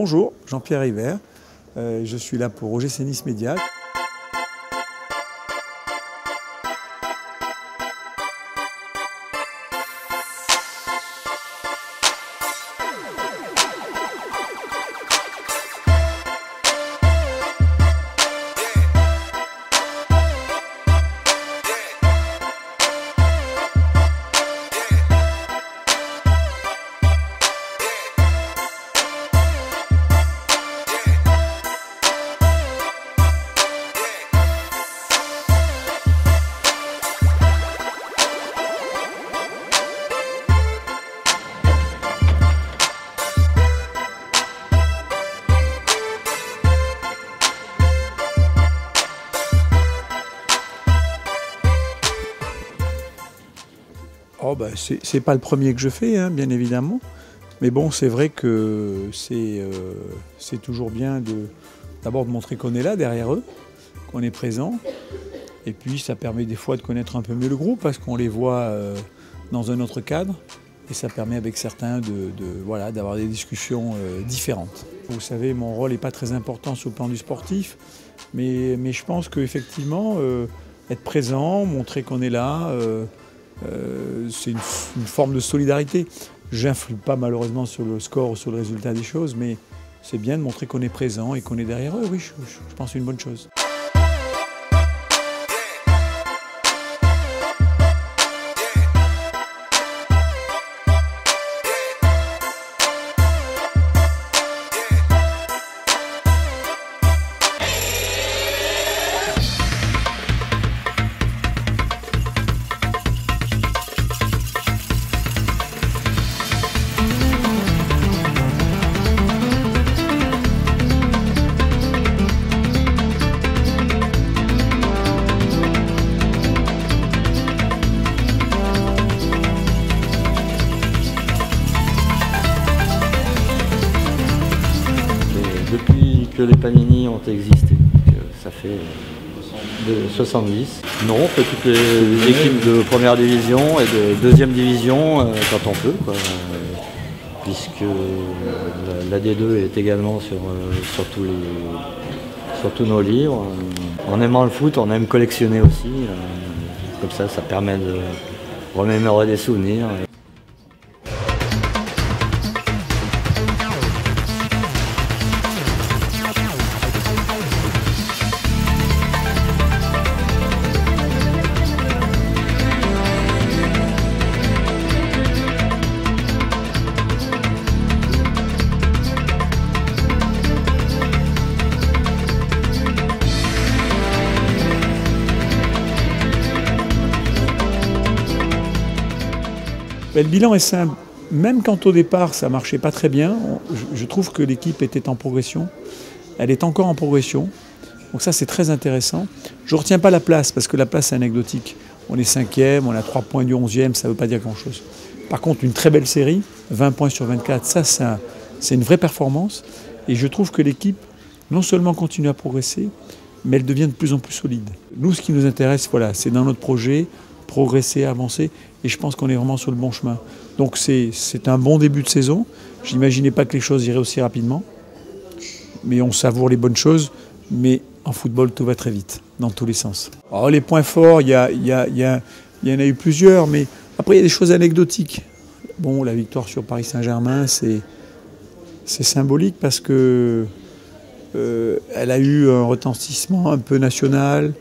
Bonjour, Jean-Pierre River. Je suis là pour OGC Nice Média. Oh bah c'est pas le premier que je fais, hein, bien évidemment. Mais bon, c'est vrai que c'est toujours bien d'abord de montrer qu'on est là derrière eux, qu'on est présent. Et puis ça permet des fois de connaître un peu mieux le groupe parce qu'on les voit dans un autre cadre. Et ça permet avec certains voilà, d'avoir des discussions différentes. Vous savez, mon rôle n'est pas très important sur le plan du sportif, mais je pense qu'effectivement, être présent, montrer qu'on est là, c'est une forme de solidarité. J'influe pas malheureusement sur le score ou sur le résultat des choses, mais c'est bien de montrer qu'on est présent et qu'on est derrière eux. Oui, je pense que c'est une bonne chose. Depuis que les Panini ont existé, ça fait de 70. Non, on fait toutes les équipes de première division et de deuxième division quand on peut, quoi, puisque la D2 est également sur tous nos livres. En aimant le foot, on aime collectionner aussi, comme ça permet de remémorer des souvenirs. Le bilan est simple. Même quand au départ ça ne marchait pas très bien, je trouve que l'équipe était en progression. Elle est encore en progression. Donc ça c'est très intéressant. Je ne retiens pas la place parce que la place est anecdotique. On est 5e, on a 3 points du 11e, ça ne veut pas dire grand-chose. Par contre une très belle série, 20 points sur 24, ça c'est une vraie performance. Et je trouve que l'équipe non seulement continue à progresser, mais elle devient de plus en plus solide. Nous ce qui nous intéresse, voilà, c'est dans notre projet, progresser, avancer, et je pense qu'on est vraiment sur le bon chemin. Donc c'est un bon début de saison. Je n'imaginais pas que les choses iraient aussi rapidement, mais on savoure les bonnes choses, mais en football tout va très vite, dans tous les sens. Alors, les points forts, il y en a eu plusieurs, mais après il y a des choses anecdotiques. Bon, la victoire sur Paris Saint-Germain, c'est symbolique parce que elle a eu un retentissement un peu national,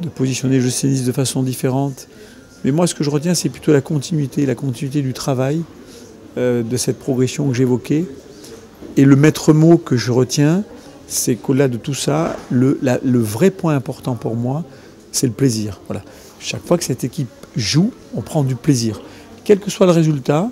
de positionner OGC Nice de façon différente. Mais moi, ce que je retiens, c'est plutôt la continuité du travail, de cette progression que j'évoquais. Et le maître mot que je retiens, c'est qu'au-delà de tout ça, le vrai point important pour moi, c'est le plaisir. Voilà. Chaque fois que cette équipe joue, on prend du plaisir. Quel que soit le résultat,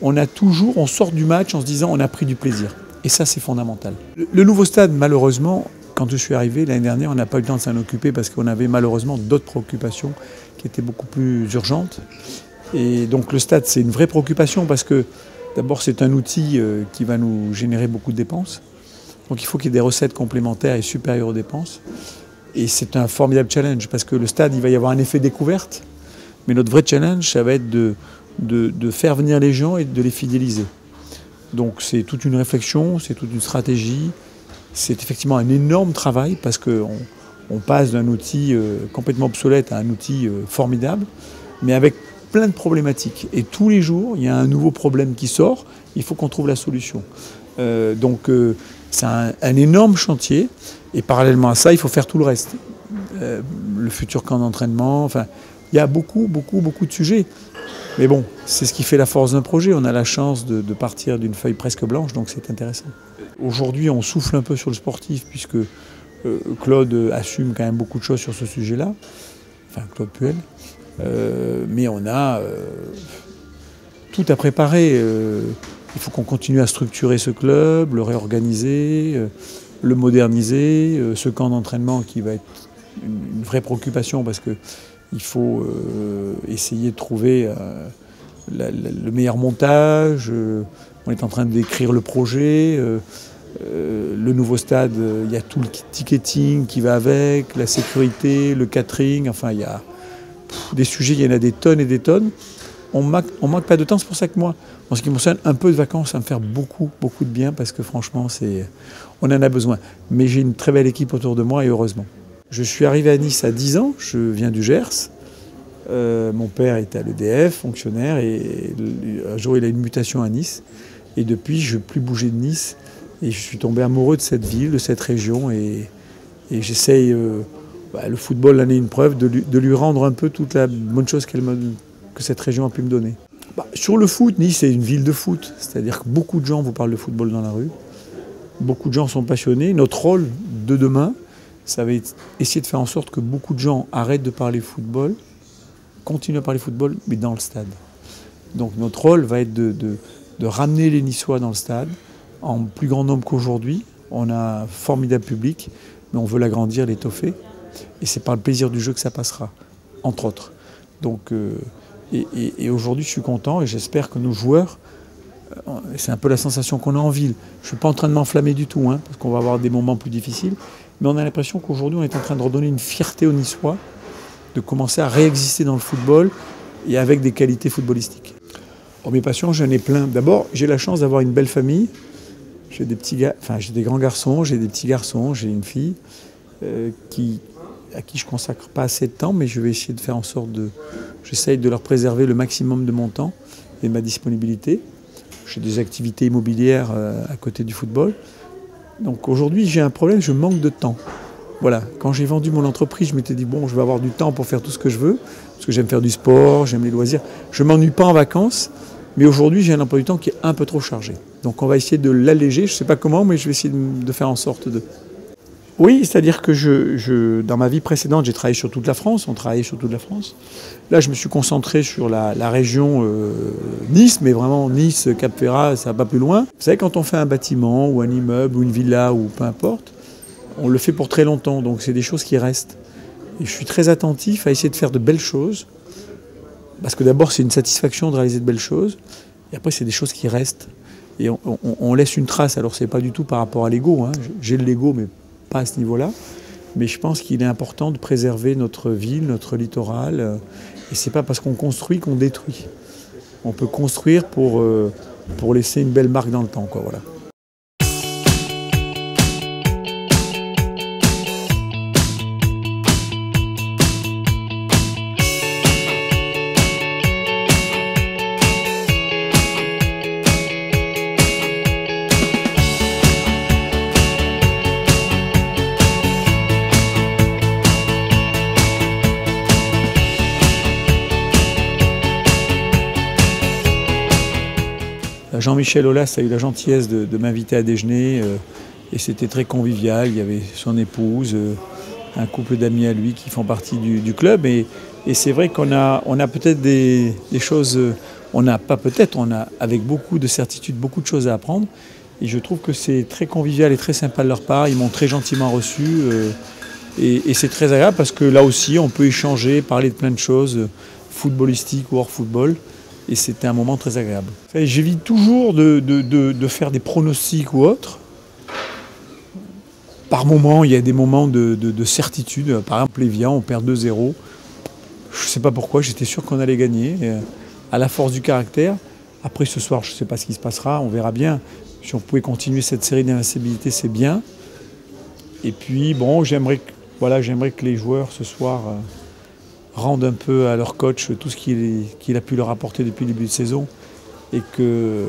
on sort du match en se disant on a pris du plaisir. Et ça, c'est fondamental. Le nouveau stade, malheureusement, quand je suis arrivé l'année dernière, on n'a pas eu le temps de s'en occuper parce qu'on avait malheureusement d'autres préoccupations qui étaient beaucoup plus urgentes. Et donc le stade, c'est une vraie préoccupation parce que d'abord, c'est un outil qui va nous générer beaucoup de dépenses. Donc il faut qu'il y ait des recettes complémentaires et supérieures aux dépenses. Et c'est un formidable challenge parce que le stade, il va y avoir un effet découverte. Mais notre vrai challenge, ça va être de faire venir les gens et de les fidéliser. Donc c'est toute une réflexion, c'est toute une stratégie. C'est effectivement un énorme travail parce qu'on passe d'un outil complètement obsolète à un outil formidable, mais avec plein de problématiques. Et tous les jours, il y a un nouveau problème qui sort, il faut qu'on trouve la solution. Donc c'est un énorme chantier, et parallèlement à ça, il faut faire tout le reste. Le futur camp d'entraînement, enfin, il y a beaucoup de sujets. Mais bon, c'est ce qui fait la force d'un projet. On a la chance de partir d'une feuille presque blanche, donc c'est intéressant. Aujourd'hui, on souffle un peu sur le sportif, puisque Claude assume quand même beaucoup de choses sur ce sujet-là, enfin Claude Puel. Mais on a tout à préparer. Il faut qu'on continue à structurer ce club, le réorganiser, le moderniser, ce camp d'entraînement qui va être une vraie préoccupation parce qu'il faut essayer de trouver le meilleur montage. On est en train d'écrire le projet. Le nouveau stade, il y a tout le ticketing qui va avec, la sécurité, le catering, enfin il y a des sujets, il y en a des tonnes et des tonnes. On manque pas de temps, c'est pour ça que moi, en ce qui me concerne, un peu de vacances, ça me fait beaucoup de bien parce que franchement, on en a besoin. Mais j'ai une très belle équipe autour de moi et heureusement. Je suis arrivé à Nice à 10 ans, je viens du Gers. Mon père était à l'EDF, fonctionnaire, et un jour il a une mutation à Nice. Et depuis, je n'ai plus bougé de Nice. Et je suis tombé amoureux de cette ville, de cette région. Et j'essaye, le football en est une preuve, de lui rendre un peu toute la bonne chose que cette région a pu me donner. Sur le foot, Nice est une ville de foot. C'est-à-dire que beaucoup de gens vous parlent de football dans la rue. Beaucoup de gens sont passionnés. Notre rôle de demain, ça va être essayer de faire en sorte que beaucoup de gens arrêtent de parler football, continuent à parler football, mais dans le stade. Donc notre rôle va être de ramener les Niçois dans le stade, en plus grand nombre qu'aujourd'hui. On a un formidable public, mais on veut l'agrandir, l'étoffer. Et c'est par le plaisir du jeu que ça passera, entre autres. Donc, et aujourd'hui, je suis content et j'espère que nos joueurs, c'est un peu la sensation qu'on a en ville. Je ne suis pas en train de m'enflammer du tout, parce qu'on va avoir des moments plus difficiles. Mais on a l'impression qu'aujourd'hui, on est en train de redonner une fierté aux Niçois, de commencer à réexister dans le football et avec des qualités footballistiques. Mes passions, j'en ai plein. D'abord, j'ai la chance d'avoir une belle famille. J'ai des grands garçons, j'ai des petits garçons, j'ai une fille à qui je ne consacre pas assez de temps, mais je vais essayer de faire en sorte j'essaye de leur préserver le maximum de mon temps et de ma disponibilité. J'ai des activités immobilières à côté du football. Donc aujourd'hui, j'ai un problème, je manque de temps. Voilà, quand j'ai vendu mon entreprise, je m'étais dit, bon, je vais avoir du temps pour faire tout ce que je veux, parce que j'aime faire du sport, j'aime les loisirs. Je ne m'ennuie pas en vacances, mais aujourd'hui, j'ai un emploi du temps qui est un peu trop chargé. Donc on va essayer de l'alléger, je ne sais pas comment, mais je vais essayer de faire en sorte de... Oui, c'est-à-dire que dans ma vie précédente, j'ai travaillé sur toute la France, on travaillait sur toute la France. Là, je me suis concentré sur la région Nice, mais vraiment Nice, Cap-Ferrat, ça va pas plus loin. Vous savez, quand on fait un bâtiment ou un immeuble ou une villa ou peu importe, on le fait pour très longtemps, donc c'est des choses qui restent. Et je suis très attentif à essayer de faire de belles choses, parce que d'abord, c'est une satisfaction de réaliser de belles choses, et après, c'est des choses qui restent. Et on laisse une trace, alors c'est pas du tout par rapport à l'ego, j'ai le l'ego, mais pas à ce niveau-là, mais je pense qu'il est important de préserver notre ville, notre littoral, et c'est pas parce qu'on construit qu'on détruit. On peut construire pour laisser une belle marque dans le temps, voilà. Jean-Michel Aulas a eu la gentillesse de m'inviter à déjeuner et c'était très convivial. Il y avait son épouse, un couple d'amis à lui qui font partie du club. Et c'est vrai qu'on a peut-être des choses, on a avec beaucoup de certitude beaucoup de choses à apprendre. Et je trouve que c'est très convivial et très sympa de leur part. Ils m'ont très gentiment reçu et c'est très agréable parce que là aussi on peut échanger, parler de plein de choses, footballistiques ou hors football. Et c'était un moment très agréable. J'évite toujours de faire des pronostics ou autres. Par moments, il y a des moments de certitude. Par exemple, Lévian, on perd 2-0. Je ne sais pas pourquoi, j'étais sûr qu'on allait gagner. À la force du caractère. Après ce soir, je ne sais pas ce qui se passera, on verra bien. Si on pouvait continuer cette série d'invincibilité, c'est bien. Et puis, bon, j'aimerais que les joueurs ce soir rendent un peu à leur coach tout ce qu'il a pu leur apporter depuis le début de saison. Et que,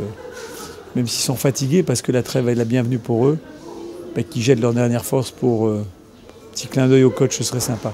même s'ils sont fatigués, parce que la trêve est la bienvenue pour eux, qu'ils jettent leur dernière force pour un petit clin d'œil au coach, ce serait sympa.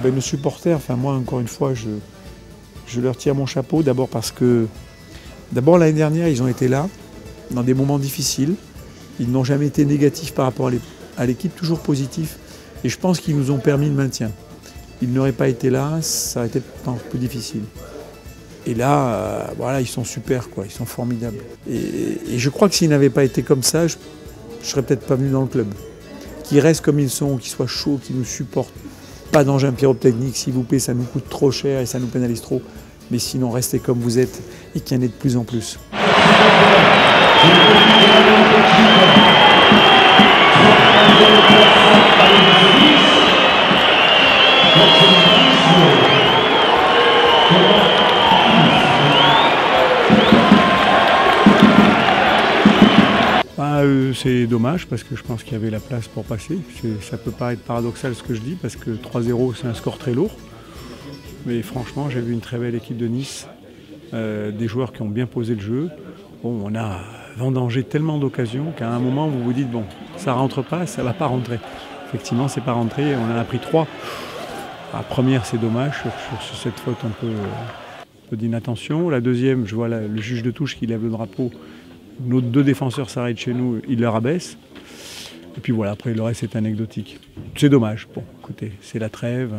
Nos supporters, enfin moi encore une fois, je leur tire mon chapeau, d'abord parce que l'année dernière ils ont été là, dans des moments difficiles, ils n'ont jamais été négatifs par rapport à l'équipe, toujours positifs, et je pense qu'ils nous ont permis le maintien. Ils n'auraient pas été là, ça aurait été encore plus difficile. Et là, voilà, ils sont super, quoi, ils sont formidables. Et je crois que s'ils n'avaient pas été comme ça, je ne serais peut-être pas venu dans le club. Qu'ils restent comme ils sont, qu'ils soient chauds, qu'ils nous supportent. Pas d'engin pyrotechnique, s'il vous plaît, ça nous coûte trop cher et ça nous pénalise trop. Mais sinon, restez comme vous êtes et qu'il y en ait de plus en plus. C'est dommage parce que je pense qu'il y avait la place pour passer. Ça peut paraître paradoxal ce que je dis parce que 3-0 c'est un score très lourd. Mais franchement j'ai vu une très belle équipe de Nice, des joueurs qui ont bien posé le jeu. Bon, on a vendangé tellement d'occasions qu'à un moment vous vous dites bon ça rentre pas, ça va pas rentrer. Effectivement c'est pas rentré, on en a pris 3. La première c'est dommage sur cette faute un peu d'inattention. La deuxième je vois le juge de touche qui lève le drapeau. Nos 2 défenseurs s'arrêtent chez nous, ils leur abaissent. Et puis voilà, après le reste c'est anecdotique. C'est dommage. Bon, écoutez, c'est la trêve.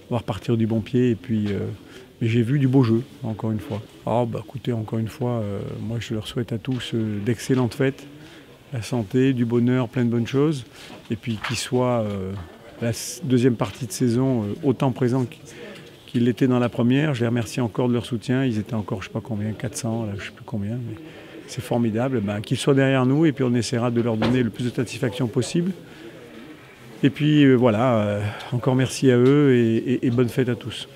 On va repartir du bon pied. Et puis, mais j'ai vu du beau jeu, encore une fois. Oh, bah écoutez, encore une fois, moi je leur souhaite à tous d'excellentes fêtes, la santé, du bonheur, plein de bonnes choses. Et puis qu'ils soient la deuxième partie de saison autant présents qu'ils l'étaient dans la première. Je les remercie encore de leur soutien. Ils étaient encore, je ne sais pas combien, 400, là, je ne sais plus combien. Mais c'est formidable, qu'ils soient derrière nous et puis on essaiera de leur donner le plus de satisfaction possible. Et puis voilà, encore merci à eux et bonne fête à tous.